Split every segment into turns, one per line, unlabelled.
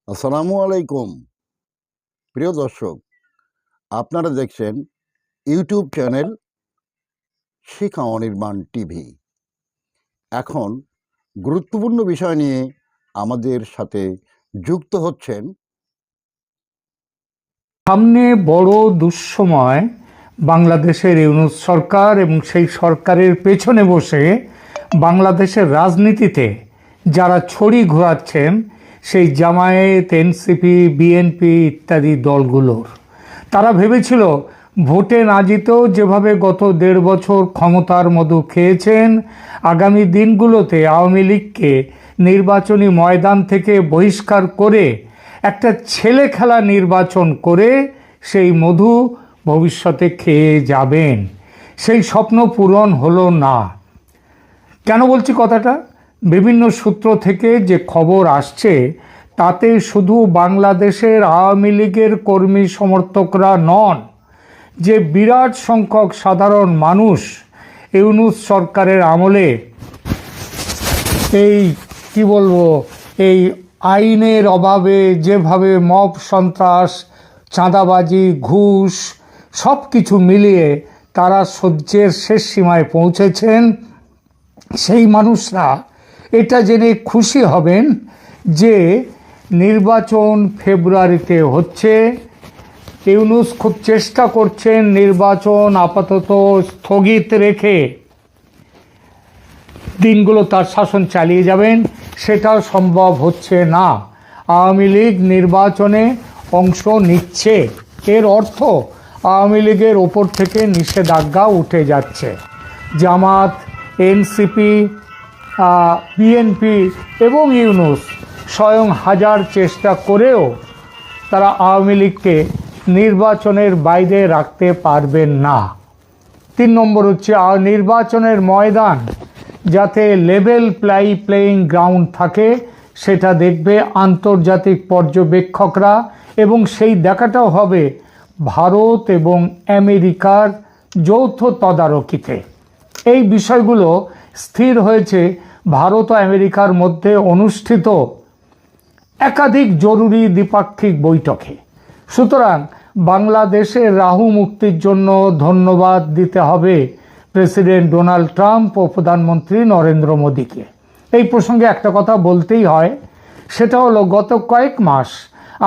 আসসালামু আলাইকুম প্রিয় দর্শক, আপনারা দেখছেন ইউটিউব চ্যানেল শিখা অনির্বাণ টিভি। এখন গুরুত্বপূর্ণ বিষয় নিয়ে আমাদের সাথে যুক্ত হচ্ছেন
সামনে বড় দুঃসময় বাংলাদেশের ইউনূস সরকার এবং সেই সরকারের পেছনে বসে বাংলাদেশের রাজনীতিতে যারা ছড়ি ঘোরাচ্ছেন সেই জামায়াত, এনসিপি, বিএনপি ইত্যাদি দলগুলোর। তারা ভেবেছিল ভোটে না জিতেও যেভাবে গত 1.5 বছর ক্ষমতার মধু খেয়েছেন, আগামী দিনগুলোতে আওয়ামী লীগকে নির্বাচনী ময়দান থেকে বহিষ্কার করে একটা ছেলে খেলা নির্বাচন করে সেই মধু ভবিষ্যতে খেয়ে যাবেন। সেই স্বপ্ন পূরণ হলো না। কেন বলছি কথাটা? বিভিন্ন সূত্র থেকে যে খবর আসছে তাতে শুধু বাংলাদেশের আওয়ামী লীগের কর্মী সমর্থকরা নন, যে বিরাট সংখ্যক সাধারণ মানুষ ইউনূস সরকারের আমলে এই এই আইনের অভাবে যেভাবে মব সন্ত্রাস, চাঁদাবাজি, ঘুষ সব কিছু মিলিয়ে তারা সহ্যের শেষ সীমায় পৌঁছেছেন, সেই মানুষরা এটা জেনে খুশি হবেন যে নির্বাচন ফেব্রুয়ারিতে হচ্ছে। ইউনূস খুব চেষ্টা করছেন নির্বাচন আপাতত স্থগিত রেখে দিনগুলো তার শাসন চালিয়ে যাবেন। সেটাও সম্ভব হচ্ছে না। আওয়ামী লীগ নির্বাচনে অংশ নিচ্ছে, এর অর্থ আওয়ামী লীগের ওপর থেকে নিষেধাজ্ঞা উঠে যাচ্ছে। জামাত, এনসিপি, বিএনপি এবং ইউনূস স্বয়ং হাজার চেষ্টা করেও তারা আওয়ামী লীগকে নির্বাচনের বাইরে রাখতে পারবেন না। 3 নম্বর হচ্ছে নির্বাচনের ময়দান যাতে লেভেল প্লেয়িং গ্রাউন্ড থাকে, সেটা দেখবে আন্তর্জাতিক পর্যবেক্ষকরা, এবং সেই দেখাটাও হবে ভারত এবং আমেরিকার যৌথ তদারকিতে। এই বিষয়গুলো স্থির হয়েছে ভারত ও আমেরিকার মধ্যে অনুষ্ঠিত একাধিক জরুরি দ্বিপাক্ষিক বৈঠকে। সুতরাং বাংলাদেশের রাহু মুক্তির জন্য ধন্যবাদ দিতে হবে প্রেসিডেন্ট ডোনাল্ড ট্রাম্প ও প্রধানমন্ত্রী নরেন্দ্র মোদীকে। এই প্রসঙ্গে একটা কথা বলতেই হয়, সেটা হলো গত কয়েক মাস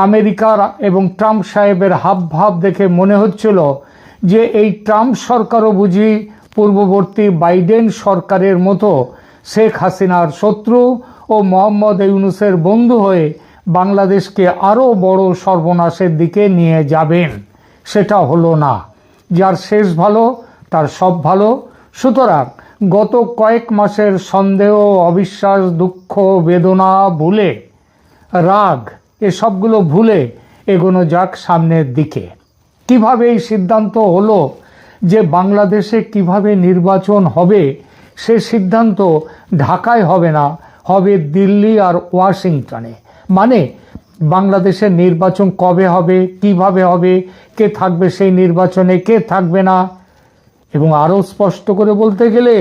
আমেরিকার এবং ট্রাম্প সাহেবের হাবভাব দেখে মনে হচ্ছিল যে এই ট্রাম্প সরকারও বুঝি পূর্ববর্তী বাইডেন সরকারের মতো শেখ হাসিনার শত্রু ও মোহাম্মদ ইউনূসের বন্ধু হয়ে বাংলাদেশকে আরও বড় সর্বনাশের দিকে নিয়ে যাবেন। সেটা হলো না। যার শেষ ভালো তার সব ভালো। সুতরাং গত কয়েক মাসের সন্দেহ, অবিশ্বাস, দুঃখ, বেদনা ভুলে, রাগ, এসবগুলো ভুলে এগোনো যাক সামনের দিকে। কিভাবে এই সিদ্ধান্ত হলো যে বাংলাদেশে কিভাবে নির্বাচন হবে, সে সিদ্ধান্ত ঢাকায় হবে না, হবে দিল্লি আর ওয়াশিংটনে। মানে বাংলাদেশের নির্বাচন কবে হবে, কিভাবে হবে, কে থাকবে সেই নির্বাচনে, কে থাকবে না, এবং আরও স্পষ্ট করে বলতে গেলে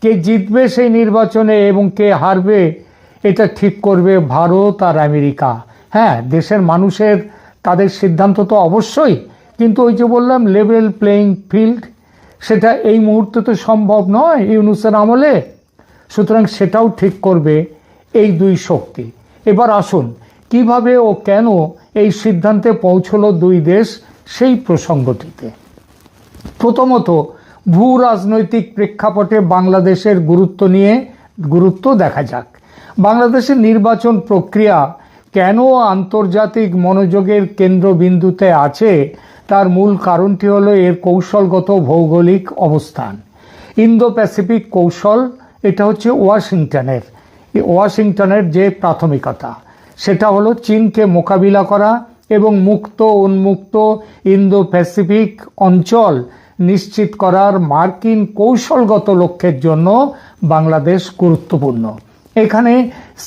কে জিতবে সেই নির্বাচনে এবং কে হারবে এটা ঠিক করবে ভারত আর আমেরিকা। হ্যাঁ, দেশের মানুষের তাদের সিদ্ধান্ত তো অবশ্যই, কিন্তু ওই যে বললাম লেভেল প্লেয়িং ফিল্ড, সেটা এই মুহূর্তে তো সম্ভব নয় ইউনূসের আমলে। সুতরাং সেটাও ঠিক করবে এই দুই শক্তি। এবার আসুন কিভাবে ও কেন এই সিদ্ধান্তে পৌঁছলো দুই দেশ, সেই প্রসঙ্গটিতে। প্রথমত, ভূ রাজনৈতিক প্রেক্ষাপটে বাংলাদেশের গুরুত্ব দেখা যাক। বাংলাদেশের নির্বাচন প্রক্রিয়া কেন আন্তর্জাতিক মনোযোগের কেন্দ্রবিন্দুতে আছে তার মূল কারণটি হলো এর কৌশলগত ভৌগোলিক অবস্থান। ইন্দো প্যাসিফিক কৌশল, এটা হচ্ছে ওয়াশিংটনের যে প্রাথমিকতা, সেটা হলো চীনকে মোকাবিলা করা এবং মুক্ত উন্মুক্ত ইন্দো প্যাসিফিক অঞ্চল নিশ্চিত করার মার্কিন কৌশলগত লক্ষ্যের জন্য বাংলাদেশ গুরুত্বপূর্ণ। এখানে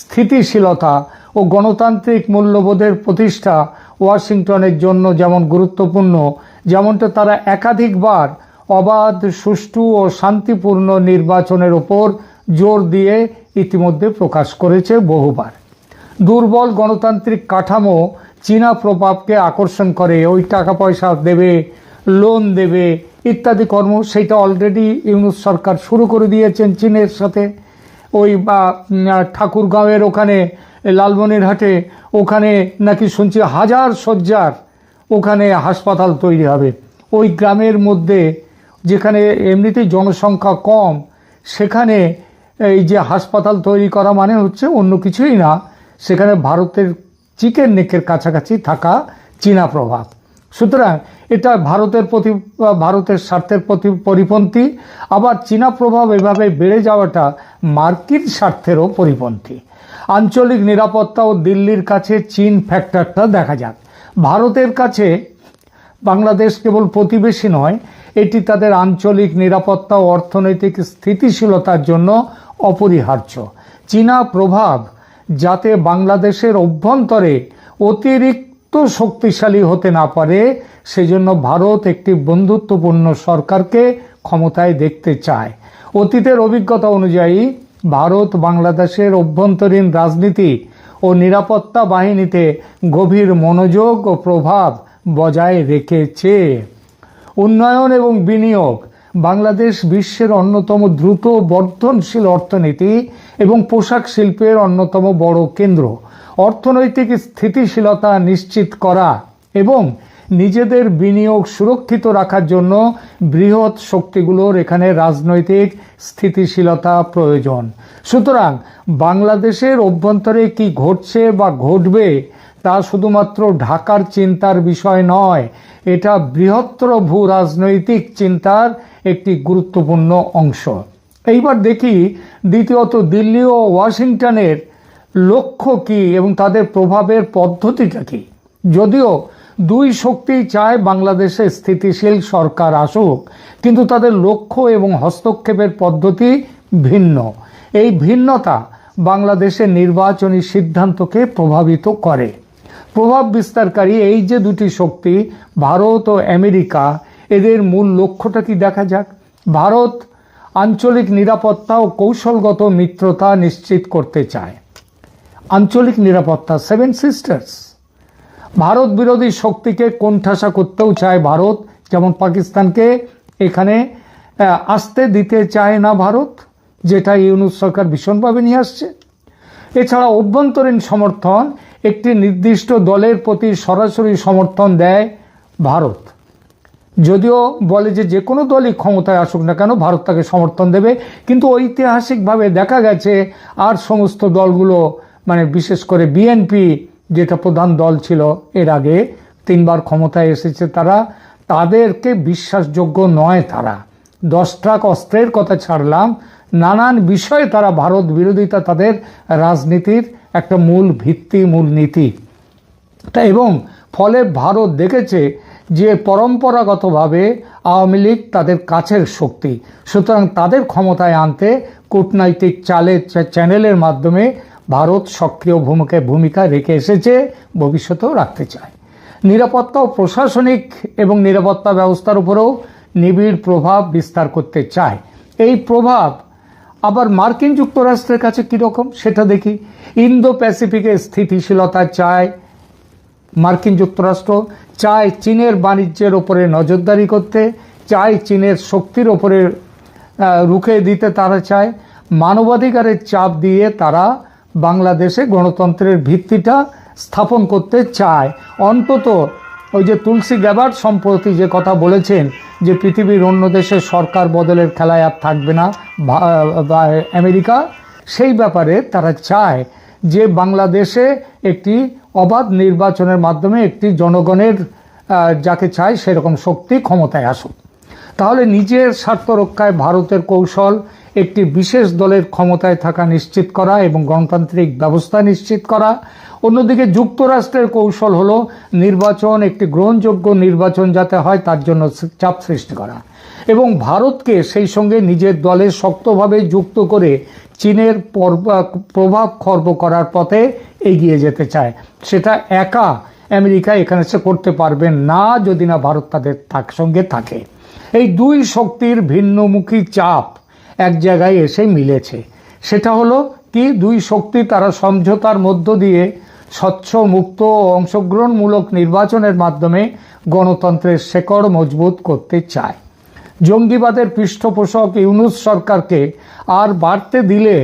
স্থিতিশীলতা ও গণতান্ত্রিক মূল্যবোধের প্রতিষ্ঠা ওয়াশিংটনের জন্য যেমন গুরুত্বপূর্ণ, যেমনটা তারা একাধিকবার অবাধ, সুষ্ঠু ও শান্তিপূর্ণ নির্বাচনের উপর জোর দিয়ে ইতিমধ্যে প্রকাশ করেছে বহুবার। দুর্বল গণতান্ত্রিক কাঠামো চীনা প্রভাবকে আকর্ষণ করে, ওই টাকা পয়সা দেবে, লোন দেবে ইত্যাদি কর্ম, সেইটা অলরেডি ইউনূস সরকার শুরু করে দিয়েছেন চীনের সাথে। ওই ঠাকুরগাঁওয়ের ওখানে লালমনিরহাটে ওখানে নাকি শুনছি হাজার শয্যার ওখানে হাসপাতাল তৈরি হবে। ওই গ্রামের মধ্যে যেখানে এমনিতেই জনসংখ্যা কম, সেখানে এই যে হাসপাতাল তৈরি করা মানে হচ্ছে অন্য কিছুই না, সেখানে ভারতের চিকেন নেকের কাছাকাছি থাকা চীনা প্রভাব। সুতরাং এটা ভারতের স্বার্থের প্রতি পরিপন্থী। আবার চীনা প্রভাব এভাবে বেড়ে যাওয়াটা মার্কিন স্বার্থেরও পরিপন্থী। আঞ্চলিক নিরাপত্তা ও দিল্লির কাছে চীন ফ্যাক্টরটা দেখা যাক। ভারতের কাছে বাংলাদেশ কেবল প্রতিবেশী নয়, এটি তাদের আঞ্চলিক নিরাপত্তা ও অর্থনৈতিক স্থিতিশীলতার জন্য অপরিহার্য। চীনা প্রভাব যাতে বাংলাদেশের অভ্যন্তরে অতিরিক্ত শক্তিশালী হতে না পারে, সেজন্য ভারত একটি বন্ধুত্বপূর্ণ সরকারকে ক্ষমতায় দেখতে চায়। অতীতের অভিজ্ঞতা অনুযায়ী ভারত বাংলাদেশের অভ্যন্তরীণ রাজনীতি ও নিরাপত্তা বাহিনীতে গভীর মনোযোগ ও প্রভাব বজায় রেখেছে। উন্নয়ন এবং বিনিয়োগ। বাংলাদেশ বিশ্বের অন্যতম দ্রুত বর্ধনশীল অর্থনীতি এবং পোশাক শিল্পের অন্যতম বড় কেন্দ্র। অর্থনৈতিক স্থিতিশীলতা নিশ্চিত করা এবং নিজেদের বিনিয়োগ সুরক্ষিত রাখার জন্য বৃহৎ শক্তিগুলোর এখানে রাজনৈতিক স্থিতিশীলতা প্রয়োজন। সুতরাং বাংলাদেশের অভ্যন্তরে কি ঘটছে বা ঘটবে তা শুধুমাত্র ঢাকার চিন্তার বিষয় নয়, এটা বৃহত্তর ভূ রাজনৈতিক চিন্তার একটি গুরুত্বপূর্ণ অংশ। এইবার দেখি দ্বিতীয়ত দিল্লি ও ওয়াশিংটনের লক্ষ্য কি এবং তাদের প্রভাবের পদ্ধতিটা কি। যদিও দুই শক্তি চায় বাংলাদেশে স্থিতিশীল সরকার আসুক, কিন্তু তাদের লক্ষ্য এবং হস্তক্ষেপের পদ্ধতি ভিন্ন। এই ভিন্নতা বাংলাদেশের নির্বাচনী সিদ্ধান্তকে প্রভাবিত করে। প্রভাব বিস্তারকারী এই যে দুটি শক্তি, ভারত ও আমেরিকা, এদের মূল লক্ষ্যটা কি দেখা যাক। ভারত আঞ্চলিক নিরাপত্তা ও কৌশলগত মিত্রতা নিশ্চিত করতে চায়। আঞ্চলিক নিরাপত্তা, সেভেন সিস্টার্স। ভারত বিরোধী শক্তিকে কোণঠাসা করতেও চায় ভারত, যেমন পাকিস্তানকে এখানে আসতে দিতে চায় না ভারত, যেটা ইউনূস সরকার ভীষণভাবে নিয়ে আসছে। এছাড়া অভ্যন্তরীণ সমর্থন, একটি নির্দিষ্ট দলের প্রতি সরাসরি সমর্থন দেয় ভারত। যদিও বলে যে কোনো দলই ক্ষমতায় আসুক না কেন ভারত তাকে সমর্থন দেবে, কিন্তু ঐতিহাসিকভাবে দেখা গেছে আর সমস্ত দলগুলো, মানে বিশেষ করে বিএনপি যেটা প্রধান দল ছিল এর আগে 3 বার ক্ষমতায় এসেছে, তাদেরকে বিশ্বাসযোগ্য নয়। তারা 10 ট্রাক অস্ত্রের কথা ছাড়লাম, নানান বিষয়ে তারা ভারত বিরোধিতা তাদের রাজনীতির একটা মূল ভিত্তি, মূল নীতি। এবং ফলে ভারত দেখেছে যে পরম্পরাগতভাবে আওয়ামী লীগ তাদের কাছের শক্তি, সুতরাং তাদের ক্ষমতায় আনতে কূটনৈতিক চ্যানেলের মাধ্যমে ভারত সক্রিয় ভূমিকা রেখে এসেছে, ভবিষ্যতেও রাখতে চায়। নিরাপত্তা ও প্রশাসনিক এবং নিরাপত্তা ব্যবস্থার উপরেও নিবিড় প্রভাব বিস্তার করতে চায়। এই প্রভাব আবার মার্কিন যুক্তরাষ্ট্রের কাছে কীরকম সেটা দেখি। ইন্দো প্যাসিফিকে স্থিতিশীলতা চায় মার্কিন যুক্তরাষ্ট্র, চায় চীনের বাণিজ্যের ওপরে নজরদারি করতে, চায় চীনের শক্তির ওপরে রুখে দিতে তারা চায়। মানবাধিকারের চাপ দিয়ে তারা বাংলাদেশে গণতন্ত্রের ভিত্তিটা স্থাপন করতে চায়। অন্তত ওই যে তুলসী গ্যাবার্ড সম্প্রতি যে কথা বলেছেন যে পৃথিবীর অন্য দেশের সরকার বদলের খেলায় আর থাকবে না আমেরিকা, সেই ব্যাপারে তারা চায় যে বাংলাদেশে একটি অবাধ নির্বাচনের মাধ্যমে একটি জনগণের যাকে চায় সেরকম শক্তি ক্ষমতায় আসুক। তাহলে নিজের স্বার্থ রক্ষায় ভারতের কৌশল একটি বিশেষ দলের ক্ষমতায় থাকা নিশ্চিত করা এবং গণতান্ত্রিক ব্যবস্থা নিশ্চিত করা। অন্যদিকে যুক্তরাষ্ট্রের কৌশল হলো নির্বাচন, একটি গ্রহণযোগ্য নির্বাচন যাতে হয় তার জন্য চাপ সৃষ্টি করা এবং ভারতকে সেই সঙ্গে নিজের দলে শক্তভাবে যুক্ত করে চীনের প্রভাব খর্ব করার পথে এগিয়ে যেতে চায়। সেটা একা আমেরিকা এখানে সে করতে পারবে না যদি না ভারত তাদের সঙ্গে থাকে। এই দুই শক্তির ভিন্নমুখী চাপ এক জায়গায় এসে মিলেছে। সেটা হলো কি দুই শক্তি তারা সমঝোতার মধ্য দিয়ে স্বচ্ছ, মুক্ত ও অংশগ্রহণমূলক নির্বাচনের মাধ্যমে গণতন্ত্রের শেকড় মজবুত করতে চায়। জঙ্গিবাদের পৃষ্ঠপোষক ইউনূস সরকারকে আর বাড়তে দিলে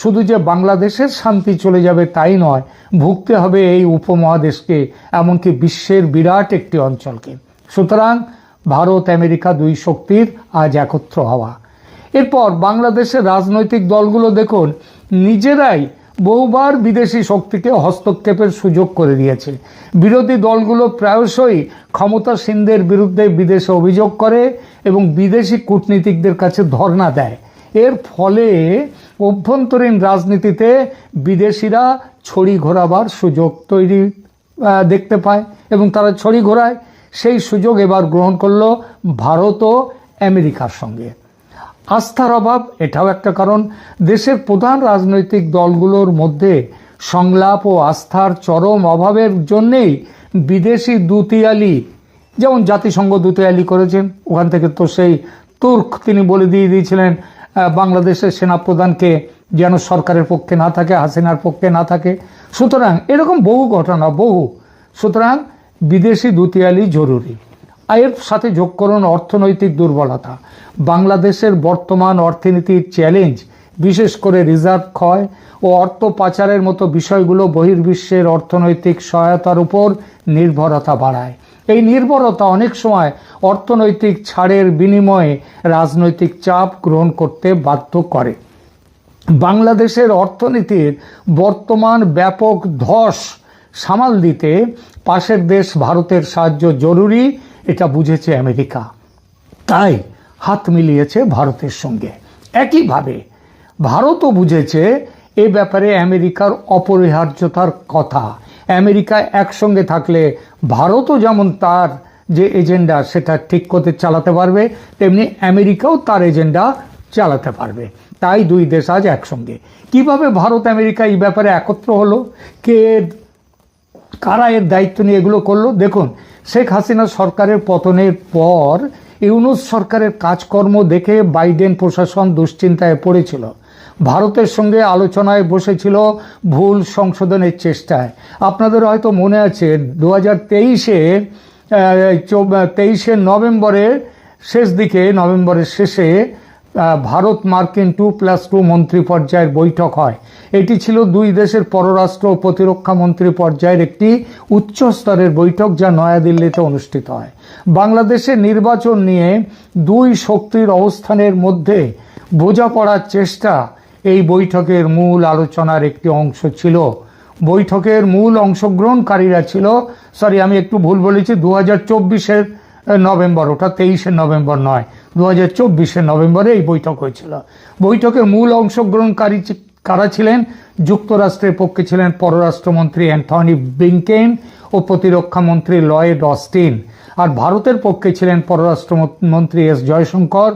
শুধু যে বাংলাদেশের শান্তি চলে যাবে তাই নয়, ভুগতে হবে এই উপমহাদেশকে, এমনকি বিশ্বের বিরাট একটি অঞ্চলকে। সুতরাং ভারত আমেরিকা দুই শক্তির আজ একত্র হওয়া। এরপর বাংলাদেশের রাজনৈতিক দলগুলো দেখুন নিজেরাই বহুবার বিদেশি শক্তিকে হস্তক্ষেপের সুযোগ করে দিয়েছে। বিরোধী দলগুলো প্রায়শই ক্ষমতাসীনদের বিরুদ্ধে বিদেশে অভিযোগ করে এবং বিদেশি কূটনীতিকদের কাছে ধর্ণা দেয়। এর ফলে অভ্যন্তরীণ রাজনীতিতে বিদেশিরা ছড়ি ঘোরাবার সুযোগ তৈরি দেখতে পায় এবং তারা ছড়ি ঘোরায়। সেই সুযোগ এবার গ্রহণ করলো ভারত ও আমেরিকার সঙ্গে। আস্থার অভাব এটাও একটা কারণ। দেশের প্রধান রাজনৈতিক দলগুলোর মধ্যে সংলাপ ও আস্থার চরম অভাবের জন্যেই বিদেশি দুতিয়ালি, যেমন জাতিসংঘ দুতিয়ালি করেছেন, ওখান থেকে তো সেই তুর্ক তিনি বলে দিয়েছিলেন বাংলাদেশের সেনাপ্রধানকে যেন সরকারের পক্ষে না থাকে, হাসিনার পক্ষে না থাকে। সুতরাং এরকম বহু ঘটনা, সুতরাং বিদেশি দুতিয়ালি জরুরি। এর সাথে যোগ করুন অর্থনৈতিক দুর্বলতা। বাংলাদেশের বর্তমান অর্থনীতির চ্যালেঞ্জ, বিশেষ করে রিজার্ভ ক্ষয় ও অর্থ পাচারের মতো বিষয়গুলো বহির্বিশ্বের অর্থনৈতিক সহায়তার উপর নির্ভরতা বাড়ায়। এই নির্ভরতা অনেক সময় অর্থনৈতিক ছাড়ের বিনিময়ে রাজনৈতিক চাপ গ্রহণ করতে বাধ্য করে। বাংলাদেশের অর্থনীতির বর্তমান ব্যাপক ধস সামাল দিতে পাশের দেশ ভারতের সাহায্য জরুরি, এটা বুঝেছে আমেরিকা, তাই হাত মিলিয়েছে ভারতের সঙ্গে। একইভাবে ভারতও বুঝেছে এ ব্যাপারে আমেরিকার অপরিহার্যতার কথা। আমেরিকা একসঙ্গে থাকলে ভারতও যেমন তার যে এজেন্ডা সেটা ঠিক করতে চালাতে পারবে, তেমনি আমেরিকাও তার এজেন্ডা চালাতে পারবে। তাই দুই দেশ আজ একসঙ্গে। কিভাবে ভারত আমেরিকা এই ব্যাপারে একত্র হলো, কারা এর দায়িত্ব নিয়ে এগুলো করলো? দেখুন, শেখ হাসিনা সরকারের পতনের পর ইউনূস সরকারের কাজকর্ম দেখে বাইডেন প্রশাসন দুশ্চিন্তায় পড়েছিল। ভারতের সঙ্গে আলোচনায় বসেছিল ভুল সংশোধনের চেষ্টায়। আপনাদের হয়তো মনে আছে 2023 নভেম্বরের শেষ দিকে, নভেম্বরের শেষে ভারত মার্কিন 2+2 মন্ত্রী পর্যায়ের বৈঠক হয়। এটি ছিল দুই দেশের পররাষ্ট্র ও প্রতিরক্ষা মন্ত্রী পর্যায়ের একটি উচ্চ স্তরের বৈঠক, যা নয়াদিল্লিতে অনুষ্ঠিত হয়। বাংলাদেশের নির্বাচন নিয়ে দুই শক্তির অবস্থানের মধ্যে বোঝাপড়ার চেষ্টা এই বৈঠকের মূল আলোচনার একটি অংশ ছিল। বৈঠকের মূল অংশগ্রহণকারীরা ছিল, আমি একটু ভুল বলেছি, 2024 নভেম্বর, ওটা 23 নভেম্বর নয়, 2024 নভেম্বরে এই বৈঠক হয়েছিল। বৈঠকের মূল অংশগ্রহণকারী কারা ছিলেন? যুক্তরাষ্ট্রের পক্ষে ছিলেন পররাষ্ট্রমন্ত্রী অ্যান্থনি ব্লিংকেন ও প্রতিরক্ষা মন্ত্রী লয়েড অস্টিন, আর ভারতের পক্ষে ছিলেন পররাষ্ট্রমন্ত্রী এস জয়শঙ্কর,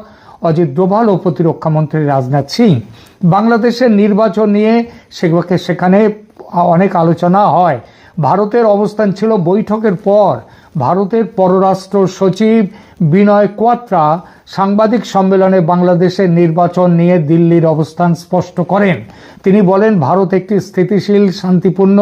অজিত ডোভাল ও প্রতিরক্ষা মন্ত্রী রাজনাথ সিং। বাংলাদেশের নির্বাচন নিয়ে সেখানে অনেক আলোচনা হয়। ভারতের অবস্থান ছিল বৈঠকের পর ভারতের পররাষ্ট্র সচিব বিনয় কোয়াত্রা সাংবাদিক সম্মেলনে বাংলাদেশের নির্বাচন নিয়ে দিল্লির অবস্থান স্পষ্ট করেন। তিনি বলেন, ভারত একটি স্থিতিশীল, শান্তিপূর্ণ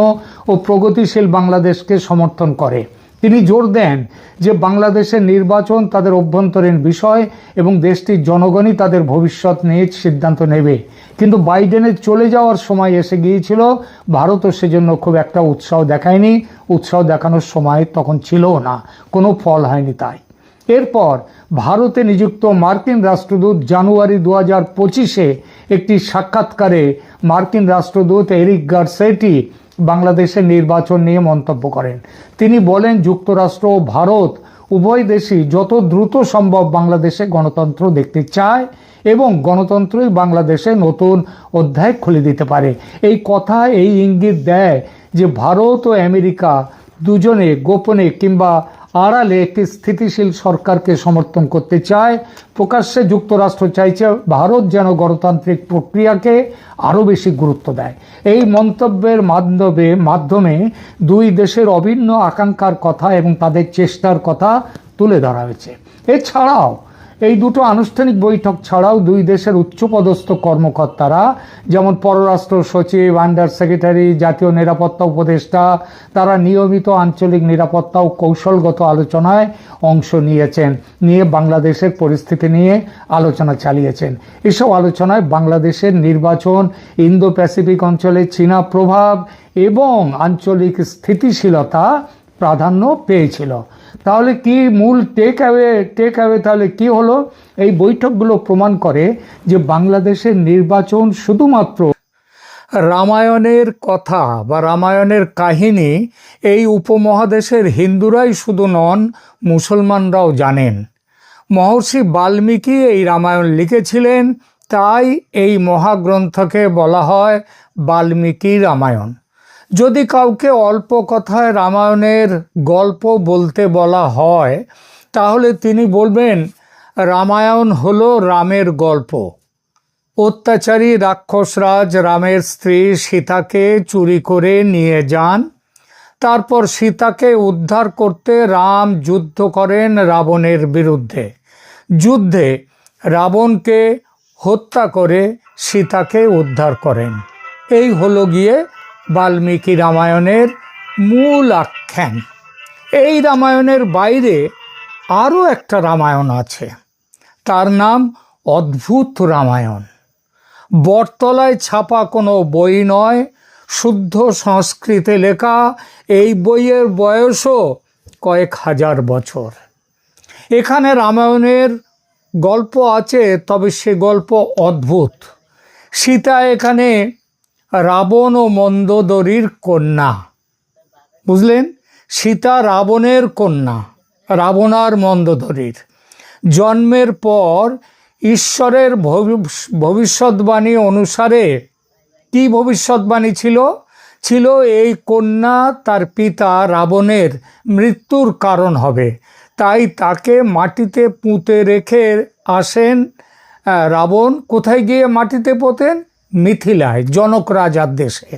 ও প্রগতিশীল বাংলাদেশকে সমর্থন করে। তিনি জোর দেন যে বাংলাদেশের নির্বাচন তাদের অভ্যন্তরীণ বিষয় এবং দেশটির জনগণই তাদের ভবিষ্যৎ নিয়ে সিদ্ধান্ত নেবে। কিন্তু বাইডেনের চলে যাওয়ার সময় এসে গিয়েছিল, ভারতও সেজন্য খুব একটা উৎসাহ দেখায়নি। উৎসাহ দেখানোর সময় তখন ছিল না, কোনো ফল হয়নি। তাই এরপর ভারতে নিযুক্ত মার্কিন রাষ্ট্রদূত জানুয়ারি 2025 একটি সাক্ষাৎকারে মার্কিন রাষ্ট্রদূত এরিক গারসেটি বাংলাদেশের নির্বাচন নিয়ে মন্তব্য করেন। তিনি বলেন, যুক্তরাষ্ট্র ও ভারত উভয় দেশই যত দ্রুত সম্ভব বাংলাদেশে গণতন্ত্র দেখতে চায় এবং গণতন্ত্রই বাংলাদেশে নতুন অধ্যায় খুলে দিতে পারে। এই কথা এই ইঙ্গিত দেয় যে ভারত ও আমেরিকা দুজনে গোপনে কিংবা আড়ালে একটি স্থিতিশীল সরকারকে সমর্থন করতে চায়। প্রকাশ্যে যুক্তরাষ্ট্র চাইছে ভারত যেন গণতান্ত্রিক প্রক্রিয়াকে আরও বেশি গুরুত্ব দেয়। এই মন্তব্যের মাধ্যমে দুই দেশের অভিন্ন আকাঙ্ক্ষার কথা এবং তাদের চেষ্টার কথা তুলে ধরা হয়েছে। এছাড়াও এই দুটো আনুষ্ঠানিক বৈঠক ছাড়াও দুই দেশের উচ্চপদস্থ কর্মকর্তারা যেমন পররাষ্ট্র সচিব, আন্ডার সেক্রেটারি, জাতীয় নিরাপত্তা উপদেষ্টা, তারা নিয়মিত আঞ্চলিক নিরাপত্তা ও কৌশলগত আলোচনায় অংশ নিয়ে বাংলাদেশের পরিস্থিতি নিয়ে আলোচনা চালিয়েছেন। এসব আলোচনায় বাংলাদেশের নির্বাচন, ইন্দো প্যাসিফিক অঞ্চলে চীনা প্রভাব এবং আঞ্চলিক স্থিতিশীলতা প্রাধান্য পেয়েছিল। তাহলে কি মূল টেক অ্যাওয়ে তাহলে কি হলো? এই বৈঠকগুলো প্রমাণ করে যে বাংলাদেশের নির্বাচন শুধুমাত্র রামায়ণের কথা বা রামায়ণের কাহিনী এই উপমহাদেশের হিন্দুরাই শুধু নন, মুসলমানরাও জানেন। মহর্ষি বাল্মীকি এই রামায়ণ লিখেছিলেন, তাই এই মহাগ্রন্থকে বলা হয় বাল্মীকি রামায়ণ। যদি কাউকে অল্প কথায় রামায়ণের গল্প বলতে বলা হয়, তাহলে তিনি বলবেন রামায়ণ হলো রামের গল্প। অত্যাচারী রাক্ষসরাজ রামের স্ত্রী সীতাকে চুরি করে নিয়ে যান। তারপর সীতাকে উদ্ধার করতে রাম যুদ্ধ করেন রাবণের বিরুদ্ধে। যুদ্ধে রাবণকে হত্যা করে সীতাকে উদ্ধার করেন। এই হলো গিয়ে বাল্মীকি রামায়ণের মূল আখ্যান। এই রামায়ণের বাইরে আরও একটা রামায়ণ আছে, তার নাম অদ্ভুত রামায়ণ। বটতলায় ছাপা কোনো বই নয়, শুদ্ধ সংস্কৃতে লেখা। এই বইয়ের বয়সও কয়েক হাজার বছর। এখানে রামায়ণের গল্প আছে, তবে সে গল্প অদ্ভুত। সীতা এখানে রাবণ ও মন্দোদরীর কন্যা, বুঝলেন? সীতা রাবণের কন্যা, রাবণ আর মন্দোদরীর। জন্মের পর ঈশ্বরের ভবিষ্যৎবাণী অনুসারে কি ভবিষ্যৎবাণী ছিল এই কন্যা তার পিতা রাবণের মৃত্যুর কারণ হবে, তাই তাকে মাটিতে পুঁতে রেখে আসেন রাবণ। কোথায় গিয়ে মাটিতে পোতেন? মিথিলায়, জনক রাজার দেশে,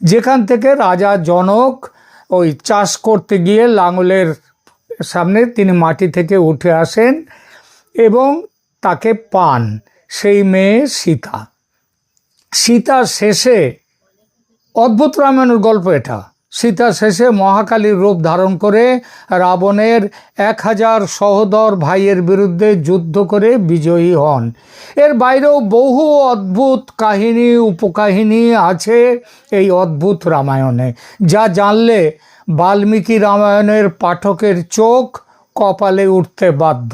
যেখান থেকে রাজা জনক ওই চাষ করতে গিয়ে লাঙলের সামনে তিনি মাটি থেকে উঠে আসেন এবং তাকে পান, সেই মেয়ে সীতা। সীতা শেষে, অদ্ভুত রামায়ণের গল্প এটা, সীতা শেষে মহাকালীর রূপ ধারণ করে রাবণের 1000 সহোদর ভাইয়ের বিরুদ্ধে যুদ্ধ করে বিজয়ী হন। এর বাইরেও বহু অদ্ভুত কাহিনী, উপকাহিনী আছে এই অদ্ভুত রামায়ণে, যা জানলে বাল্মীকি রামায়ণের পাঠকের চোখ কপালে উঠতে বাধ্য।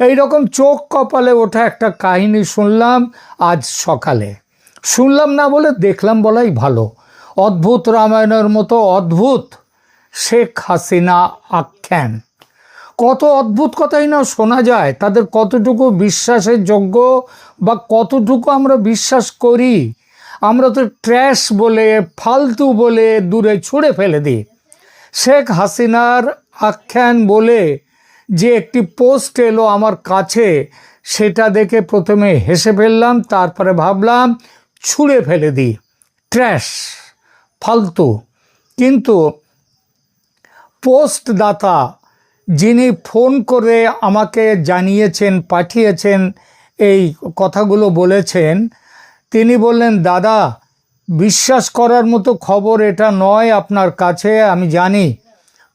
এই রকম চোখ কপালে ওঠা একটা কাহিনী শুনলাম আজ সকালে। শুনলাম না বলে দেখলাম বলাই ভালো। অদ্ভুত রামায়ণের মতো অদ্ভুত শেখ হাসিনা আখ্যান। কত অদ্ভুত কথাই না শোনা যায়, তাদের কতটুকু বিশ্বাসের যোগ্য বা কতটুকু আমরা বিশ্বাস করি। আমরা তো ট্র্যাশ বলে, ফালতু বলে দূরে ছুঁড়ে ফেলে দিই। শেখ হাসিনার আখ্যান বলে যে একটি পোস্ট এলো আমার কাছে, সেটা দেখে প্রথমে হেসে ফেললাম, তারপরে ভাবলাম ছুঁড়ে ফেলে দিই, ট্র্যাশ, ফালতু। কিন্তু পোস্টদাতা যিনি ফোন করে আমাকে জানিয়েছেন, পাঠিয়েছেন, এই কথাগুলো বলেছেন, তিনি বললেন, দাদা বিশ্বাস করার মতো খবর এটা নয় আপনার কাছে, আমি জানি,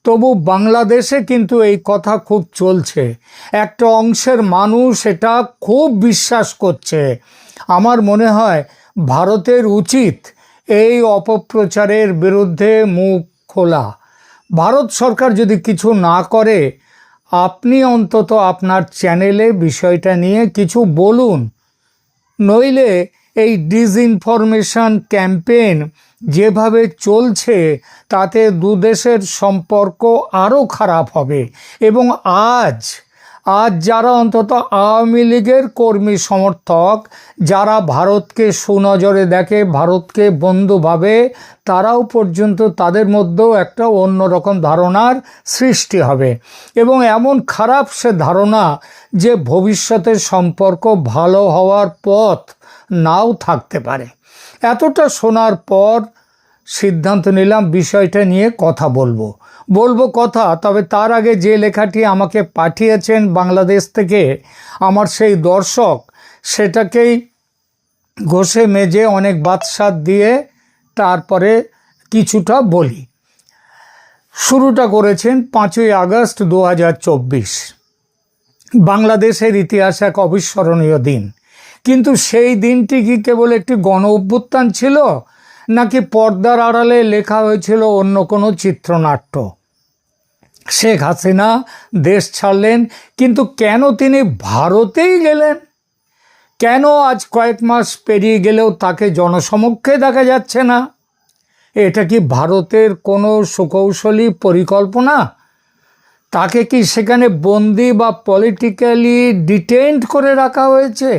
তবু বাংলাদেশে কিন্তু এই কথা খুব চলছে। একটা অংশের মানুষ এটা খুব বিশ্বাস করছে। আমার মনে হয় ভারতের উচিত এই অপপ্রচারের বিরুদ্ধে মুখ খোলা। ভারত সরকার যদি কিছু না করে, আপনি অন্তত আপনার চ্যানেলে বিষয়টা নিয়ে কিছু বলুন। নইলে এই ডিসইনফরমেশন ক্যাম্পেইন যেভাবে চলছে, তাতে দুদেশের সম্পর্ক আরও খারাপ হবে। এবং আজ যারা অন্তত আওয়ামী লীগের কর্মী সমর্থক, যারা ভারতকে সুনজরে দেখে, ভারতকে বন্ধু ভাবে, তারাও পর্যন্ত তাদের মধ্যেও একটা অন্যরকম ধারণার সৃষ্টি হবে। এবং এমন খারাপ সে ধারণা যে ভবিষ্যতে সম্পর্ক ভালো হওয়ার পথ নাও থাকতে পারে। এতটা শোনার পর সিদ্ধান্ত নিলাম বিষয়টা নিয়ে কথা বলবো কথা। তবে তার আগে যে লেখাটি আমাকে পাঠিয়েছেন বাংলাদেশ থেকে আমার সেই দর্শক, সেটাকেই ঘষে মেজে অনেক বাদশাদ দিয়ে তারপরে কিছুটা বলি। শুরুটা করেছেন 5ই আগস্ট 2024। বাংলাদেশের ইতিহাস এক অবিস্মরণীয় দিন, কিন্তু সেই দিনটি কি কেবল একটি গণ অভ্যুত্থান ছিল, নাকি পর্দার আড়ালে লেখা হয়েছিল অন্য কোনো চিত্রনাট্য? শেখ হাসিনা দেশ ছাড়লেন, কিন্তু কেন তিনি ভারতেই গেলেন? কেন আজ কয়েক মাস পেরিয়ে গেলেও তাকে জনসমক্ষে দেখা যাচ্ছে না? এটা কি ভারতের কোনো সুকৌশলী পরিকল্পনা? তাকে কি সেখানে বন্দি বা পলিটিক্যালি ডিটেইনড করে রাখা হয়েছে?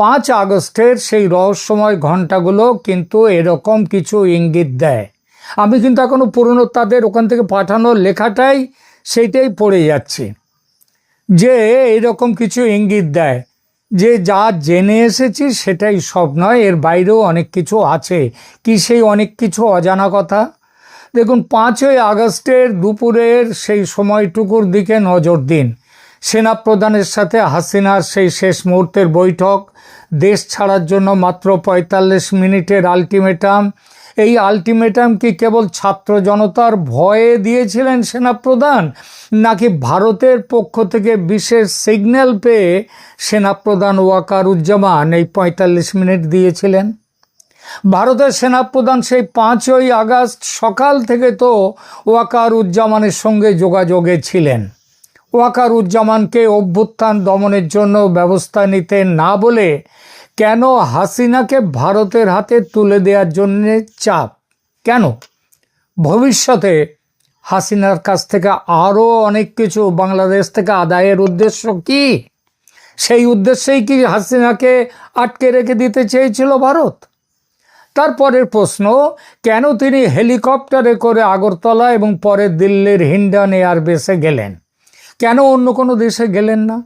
5 আগস্টের সেই রহস্যময় ঘণ্টাগুলো কিন্তু এরকম কিছু ইঙ্গিত দেয়। আমি কিন্তু এখনো পুরনো তাদের ওখান থেকে পাঠানো লেখাটাই সেইটাই পড়ে যাচ্ছি, যে এইরকম কিছু ইঙ্গিত দেয় যে যা জেনে এসেছি সেটাই সব নয়, এর বাইরেও অনেক কিছু আছে। কি সেই অনেক কিছু অজানা কথা? দেখুন, 5ই আগস্টের দুপুরের সেই সময়টুকুর দিকে নজর দিন। সেনাপ্রধানের সাথে হাসিনার সেই শেষ মুহূর্তের বৈঠক, দেশ ছাড়ার জন্য মাত্র 45 মিনিটের আলটিমেটাম। এই আলটিমেটাম কি কেবল ছাত্র জনতার ভয়ে দিয়েছিলেন সেনাপ্রধান, নাকি ভারতের পক্ষ থেকে বিশেষ সিগন্যাল পেয়ে সেনাপ্রধান ওয়াকারুজ্জামান এই 45 মিনিট দিয়েছিলেন? ভারতের সেনাপ্রধান সেই 5ই আগস্ট সকাল থেকে তো ওয়াকারুজ্জামানের সঙ্গে যোগাযোগে ছিলেন। ওয়াকারুজ্জামানকে অভ্যুত্থান দমনের জন্য ব্যবস্থা নিতে না বলে কেন হাসিনাকে ভারতের হাতে তুলে দেওয়ার জন্য চাপ? কেন? ভবিষ্যতে হাসিনার কাছ থেকে আরও অনেক কিছু বাংলাদেশ থেকে আদায়ের উদ্দেশ্য কি? সেই উদ্দেশ্যেই কি হাসিনাকে আটকে রেখে দিতে চেয়েছিল ভারত? তারপরের প্রশ্ন, কেন তিনি হেলিকপ্টারে করে আগরতলা এবং পরে দিল্লির হিন্ডন এয়ারবেসে গেলেন? কেন অন্য কোনো দেশে গেলেন না?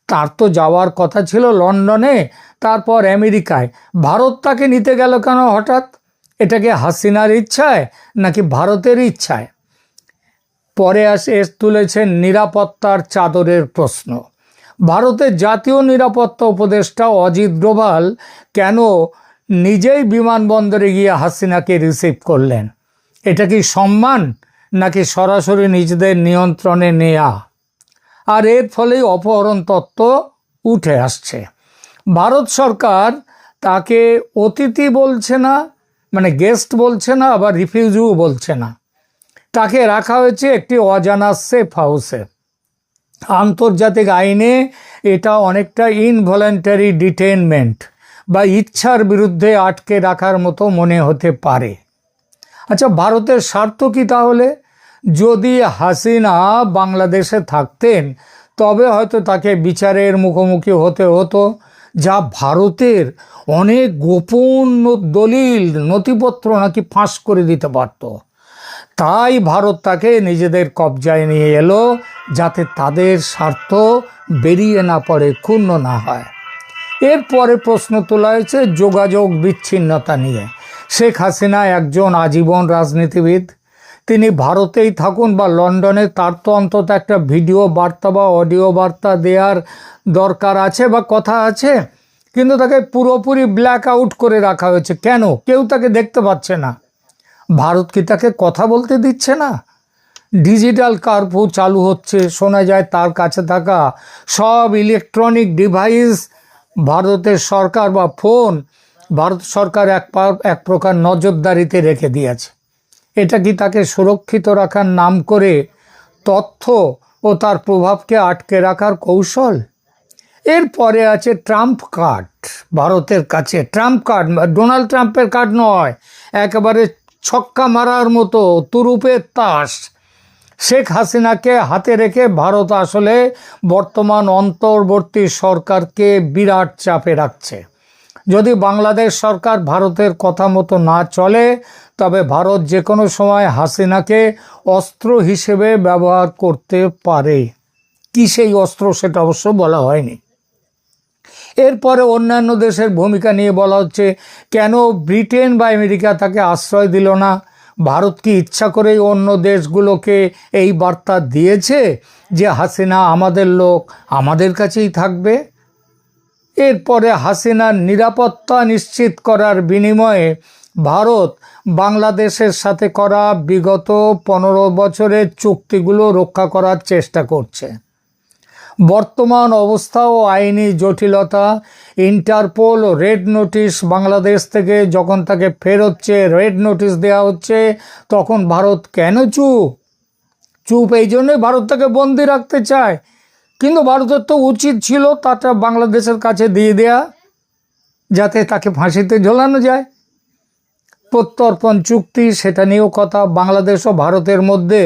তার তো যাওয়ার কথা ছিল লন্ডনে, তারপর আমেরিকায়। ভারত তাকে নিতে গেল কেন হঠাৎ? এটা কি হাসিনার ইচ্ছায় নাকি ভারতের ইচ্ছায়? পরে তুলেছেন নিরাপত্তার চাদরের প্রশ্ন। ভারতের জাতীয় নিরাপত্তা উপদেষ্টা অজিত ডোভাল কেন নিজেই বিমানবন্দরে গিয়ে হাসিনাকে রিসিভ করলেন? এটা কি সম্মান, নাকি সরাসরি নিজেদের নিয়ন্ত্রণে নেয়া? আর এর ফলেই অপহরণ তত্ত্ব উঠে আসছে। ভারত সরকার তাকে অতিথি বলছে না, মানে গেস্ট বলছে না, আবার রিফিউজিও বলছে না। তাকে রাখা হয়েছে একটি অজানা সেফ হাউসে। আন্তর্জাতিক আইনে এটা অনেকটা ইনভলেন্টারি ডিটেইনমেন্ট বা ইচ্ছার বিরুদ্ধে আটকে রাখার মতো মনে হতে পারে। আচ্ছা, ভারতের স্বার্থ কি তাহলে? যদি হাসিনা বাংলাদেশে থাকতেন তবে হয়তো তাকে বিচারের মুখোমুখি হতে হতো, যা ভারতের অনেক গোপন দলিল নথিপত্র নাকি ফাঁস করে দিতে পারত। তাই ভারত তাকে নিজেদের কবজায় নিয়ে এলো, যাতে তাদের স্বার্থ বেরিয়ে না পড়ে, ক্ষুণ্ণ না হয়। এরপরে প্রশ্ন তোলা হয়েছে যোগাযোগ বিচ্ছিন্নতা নিয়ে। শেখ হাসিনা একজন আজীবন রাজনীতিবিদ। তিনি ভারতেই থাকুন বা লন্ডনে, তার তো অন্তত একটা ভিডিও বার্তা বা অডিও বার্তা দেওয়ার দরকার আছে বা কথা আছে, কিন্তু তাকে পুরোপুরি ব্ল্যাক আউট করে রাখা হয়েছে। কেন? কেউ তাকে দেখতে পাচ্ছে না। ভারত কি তাকে কথা বলতে দিচ্ছে না? ডিজিটাল কারফিউ চালু হচ্ছে, শোনা যায় তার কাছে থাকা সব ইলেকট্রনিক ডিভাইস ভারতের সরকার বা ফোন ভারত সরকার এক প্রকার নজরদারিতে রেখে দিয়েছে। এটা কি তাকে সুরক্ষিত রাখার নাম করে তথ্য ও তার প্রভাবকে আটকে রাখার কৌশল? এরপরে আছে ট্রাম্প কার্ড ভারতের কাছে। ট্রাম্প কার্ড ডোনাল্ড ট্রাম্পের কার্ড নয়, একেবারে ছক্কা মারার মতো তুরুপের তাস। শেখ হাসিনাকে হাতে রেখে ভারত আসলে বর্তমান অন্তর্বর্তী সরকারকে বিরাট চাপে রাখছে। যদি বাংলাদেশ সরকার ভারতের কথা মতো না চলে, তবে ভারত যে কোনো সময় হাসিনাকে অস্ত্র হিসেবে ব্যবহার করতে পারে। কি সেই অস্ত্র সেটা অবশ্য বলা হয়নি। এরপরে অন্যান্য দেশের ভূমিকা নিয়ে বলা হচ্ছে, কেন ব্রিটেন বা আমেরিকা তাকে আশ্রয় দিল না? ভারত কি ইচ্ছা করেই অন্য দেশগুলোকে এই বার্তা দিয়েছে যে হাসিনা আমাদের লোক, আমাদের কাছেই থাকবে? এরপরে হাসিনার নিরাপত্তা নিশ্চিত করার বিনিময়ে ভারত বাংলাদেশের সাথে করা বিগত 15 বছরের চুক্তিগুলো রক্ষা করার চেষ্টা করছে। বর্তমান অবস্থা ও আইনি জটিলতা, ইন্টারপোল ও রেড নোটিশ বাংলাদেশ থেকে যখন তাকে ফেরোচ্ছে, রেড নোটিশ দেওয়া হচ্ছে, তখন ভারত কেন চুপ? এই জন্যই ভারত তাকে বন্দি রাখতে চায়। কিন্তু ভারতের তো উচিত ছিল তাটা বাংলাদেশের কাছে দিয়ে দেয়া, যাতে তাকে ফাঁসিতে ঝোলানো যায়। প্রত্যর্পণ চুক্তি, সেটা নিয়েও কথা। বাংলাদেশ ও ভারতের মধ্যে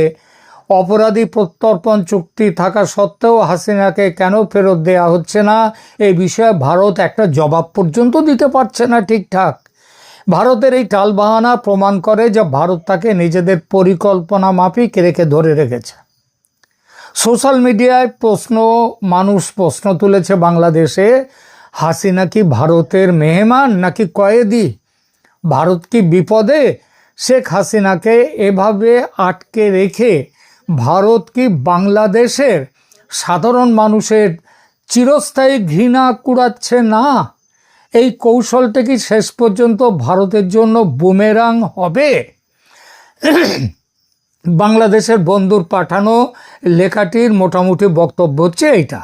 অপরাধী প্রত্যর্পণ চুক্তি থাকা সত্ত্বেও হাসিনাকে কেন ফেরত দেয়া হচ্ছে না, এই বিষয়ে ভারত একটা জবাব পর্যন্ত দিতে পারছে না ঠিকঠাক। ভারতের এই টালবাহানা প্রমাণ করে যে ভারত তাকে নিজেদের পরিকল্পনা মাফিক ধরে রেখেছে। সোশ্যাল মিডিয়ায় মানুষ প্রশ্ন তুলেছে, বাংলাদেশে হাসিনা কি ভারতের মেহমান নাকি কয়েদি? ভারত কি বিপদে? শেখ হাসিনাকে এভাবে আটকে রেখে ভারত কি বাংলাদেশের সাধারণ মানুষের চিরস্থায়ী ঘৃণা কুড়াচ্ছে না? এই কৌশলটা কি শেষ পর্যন্ত ভারতের জন্য বুমেরাং হবে? বাংলাদেশের বন্ধুর পাঠানো লেখাটির মোটামুটি বক্তব্য হচ্ছে এইটা।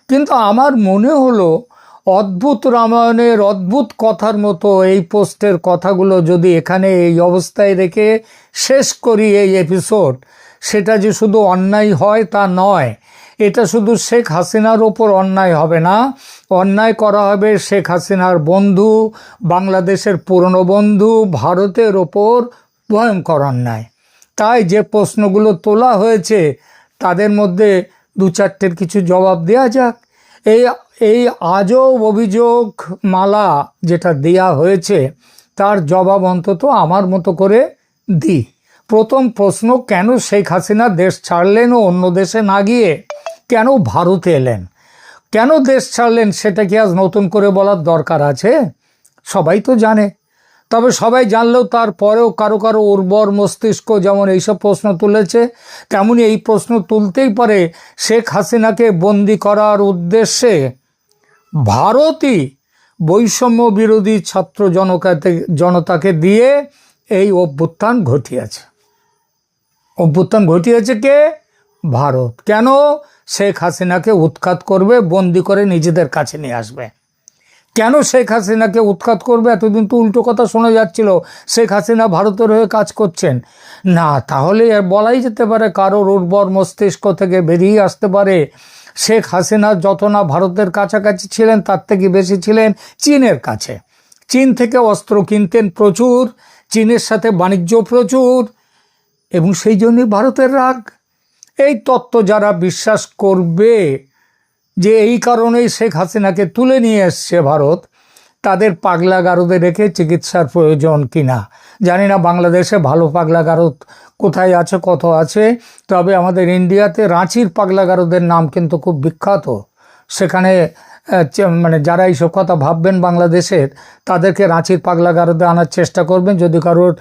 কিন্তু আমার মনে হলো অদ্ভুত রামায়ণের অদ্ভুত কথার মতো এই পোস্টের কথাগুলো যদি এখানে এই অবস্থায় রেখে শেষ করি এই এপিসোড, সেটা যে শুধু অন্যায় হয় তা নয়। এটা শুধু শেখ হাসিনার ওপর অন্যায় হবে না, অন্যায় করা হবে শেখ হাসিনার বন্ধু, বাংলাদেশের পুরনো বন্ধু ভারতের ওপর ভয়ঙ্কর অন্যায়। তাই যে প্রশ্নগুলো তোলা হয়েছে তাদের মধ্যে দু চারটের কিছু জবাব দেওয়া যাক। এই আজব অভিযোগ মালা যেটা দেয়া হয়েছে তার জবাব অন্তত আমার মতো করে দিই। প্রথম প্রশ্ন, কেন শেখ হাসিনা দেশ ছাড়লেন ও অন্য দেশে না গিয়ে কেন ভারতে এলেন? কেন দেশ ছাড়লেন সেটা কি আজ নতুন করে বলার দরকার আছে? সবাই তো জানে। তবে সবাই জানলেও তারপরেও কারো কারো উর্বর মস্তিষ্ক যেমন এইসব প্রশ্ন তুলেছে, তেমনি এই প্রশ্ন তুলতেই পারে শেখ হাসিনাকে বন্দি করার উদ্দেশ্যে ভারতই বৈষম্য বিরোধী ছাত্র জনতাকে দিয়ে এই অভ্যুত্থান ঘটিয়েছে কে? ভারত। কেন? শেখ হাসিনাকে উৎখাত করবে, বন্দি করে নিজেদের কাছে নিয়ে আসবে। কেন শেখ হাসিনাকে উৎখাত করবে? এতদিন তো উল্টো কথা শোনা যাচ্ছিল, শেখ হাসিনা ভারতের হয়ে কাজ করছেন। না, তাহলে বলাই যেতে পারে কারোর উর্বর মস্তিষ্ক থেকে বেরিয়ে আসতে পারে শেখ হাসিনা যত না ভারতের কাছাকাছি ছিলেন, তার থেকে বেশি ছিলেন চীনের কাছে। চীন থেকে অস্ত্র কিনতেন প্রচুর, চীনের সাথে বাণিজ্য প্রচুর, এবং সেই জন্যই ভারতের রাগ। এই তত্ত্ব যারা বিশ্বাস করবে যে এই কারণেই শেখ হাসিনাকে তুলে নিয়ে এসছে ভারত, তাদের পাগলাগারদে রেখে চিকিৎসার প্রয়োজন কিনা জানি না। বাংলাদেশে ভালো পাগলাগারদ কোথায় আছে, কত আছে, তবে আমাদের ইন্ডিয়াতে রাঁচির পাগলাগারদের নাম কিন্তু খুব বিখ্যাত। সেখানে মানে যারা এইসব কথা ভাববেন বাংলাদেশের, তাদেরকে রাঁচির পাগলাগারদে আনার চেষ্টা করবেন। যদি কারোর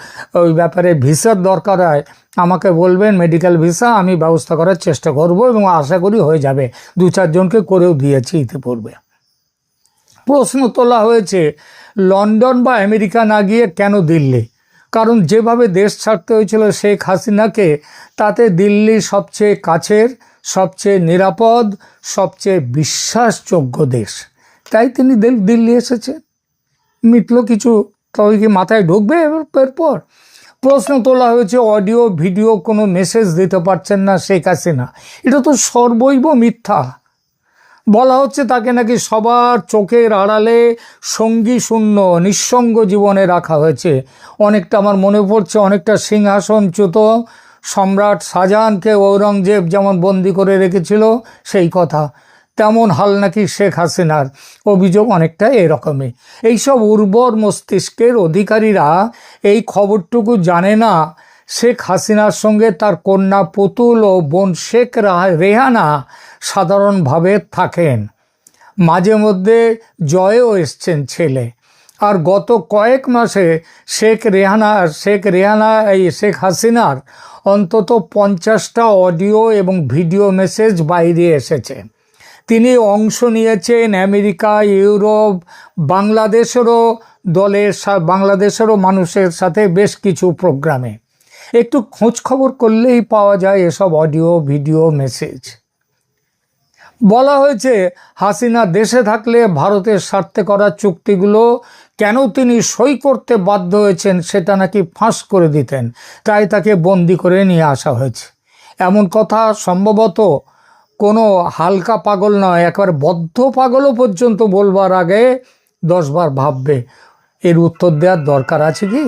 ওই ব্যাপারে ভিসার দরকার হয় আমাকে বলবেন, মেডিকেল ভিসা আমি ব্যবস্থা করার চেষ্টা করব এবং আশা করি হয়ে যাবে। 2-4 জনকে করেও দিয়েছি ইতিপূর্বে। প্রশ্ন তোলা হয়েছে লন্ডন বা আমেরিকা না গিয়ে কেন দিল্লি? কারণ যেভাবে দেশ ছাড়তে হয়েছিল শেখ হাসিনাকে, তাতে দিল্লি সবচেয়ে কাছের, সবচেয়ে নিরাপদ, সবচেয়ে বিশ্বাসযোগ্য দেশ। তাই তিনি দিল্লি এসেছেন। মিটলো কিছু, তবে কি মাথায় ঢুকবে এরপর? প্রশ্ন তোলা হয়েছে অডিও ভিডিও কোনো মেসেজ দিতে পারছেন না শেখ হাসিনা। এটা তো সর্বৈব মিথ্যা। বলা হচ্ছে তাকে নাকি সবার চোখের আড়ালে সঙ্গী শূন্য নিঃসঙ্গ জীবনে রাখা হয়েছে। অনেকটা আমার মনে পড়ছে, অনেকটা সিংহাসনচ্যুত সম্রাট শাহজাহানকে ঔরঙ্গজেব যেমন বন্দি করে রেখেছিল সেই কথা, তেমন হাল নাকি শেখ হাসিনার। অভিযোগ অনেকটা এরকমই। এইসব উর্বর মস্তিষ্কের অধিকারীরা এই খবরটুকু জানে না শেখ হাসিনার সঙ্গে তার কন্যা পুতুল ও বোন শেখ রেহানা সাধারণভাবে থাকেন। মাঝে মধ্যে জয়ও এসছেন ছেলে। আর গত কয়েক মাসে শেখ হাসিনার অন্তত 50টা অডিও এবং ভিডিও মেসেজ বাইরে এসেছে। তিনি অংশ নিয়েছেন আমেরিকা, ইউরোপ, বাংলাদেশেরও মানুষের সাথে বেশ কিছু প্রোগ্রামে। একটু খোঁজ খবর করলেই পাওয়া যায় এসব অডিও ভিডিও মেসেজ। বলা হয়েছে হাসিনা দেশে থাকলে ভারতের স্বার্থে করা চুক্তিগুলো কেন তিনি সই করতে বাধ্য হয়েছেন সেটা নাকি ফাঁস করে দিতেন, তাই তাকে বন্দি করে নিয়ে আসা হয়েছে। এমন কথা সম্ভবত কোনো হালকা পাগল নয়, একেবারে বদ্ধ পাগলও পর্যন্ত বলবার আগে 10 বার ভাববে। এর উত্তর দেওয়ার দরকার আছে কি?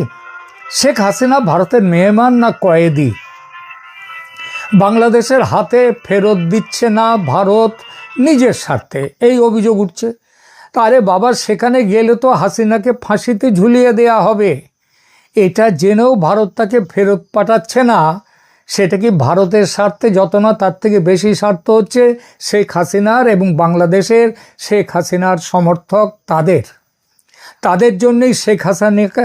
শেখ হাসিনা ভারতের মেহমান না কয়েদি? বাংলাদেশের হাতে ফেরত দিচ্ছে না ভারত নিজের স্বার্থে, এই অভিযোগ উঠছে। আরে বাবা, সেখানে গেলে তো হাসিনাকে ফাঁসিতে ঝুলিয়ে দেয়া হবে। এটা জেনেও ভারত তাকে ফেরত পাঠাচ্ছে না, সেটা কি ভারতের স্বার্থে? যত না তার থেকে বেশি স্বার্থ হচ্ছে শেখ হাসিনার এবং বাংলাদেশের শেখ হাসিনার সমর্থক তাদের জন্যই শেখ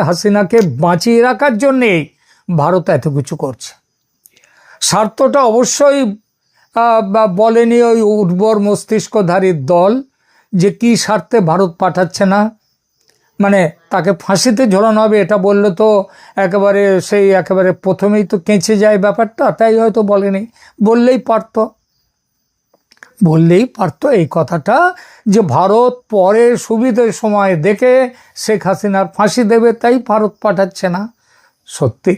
হাসিনাকে বাঁচিয়ে রাখার জন্যেই ভারত এত কিছু করছে। স্বার্থটা অবশ্যই বলেনি ওই উর্বর মস্তিষ্কধারীর দল যে কি স্বার্থে ভারত পাঠাচ্ছে না, মানে তাকে ফাঁসিতে ঝোলানো হবে এটা বললে তো একেবারে প্রথমেই তো কেঁচে যায় ব্যাপারটা, তাই হয়তো বলেনি। বললেই পারতো এই কথাটা যে ভারত পরে সুবিধের সময় দেখে শেখ হাসিনার ফাঁসি দেবে, তাই ভারত পাঠাচ্ছে না। সত্যি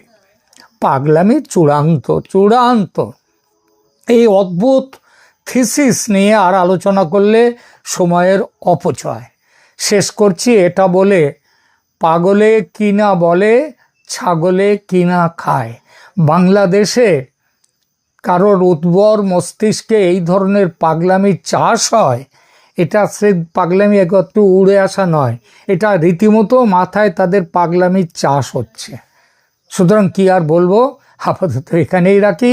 পাগলামি চূড়ান্ত। এই অদ্ভুত থিসিস নিয়ে আর আলোচনা করলে সময়ের অপচয়। শেষ করছি এটা বলে, পাগলে কিনা বলে, ছাগলে কিনা খায়। বাংলাদেশে কারোর উদ্ভর মস্তিষ্কে এই ধরনের পাগলামির চাষ হয়, এটা সে পাগলামি একটু উড়ে আসা নয়, এটা রীতিমতো মাথায় তাদের পাগলামির চাষ হচ্ছে। সুতরাং কি আর বলবো, আপাতত এখানেই রাখি।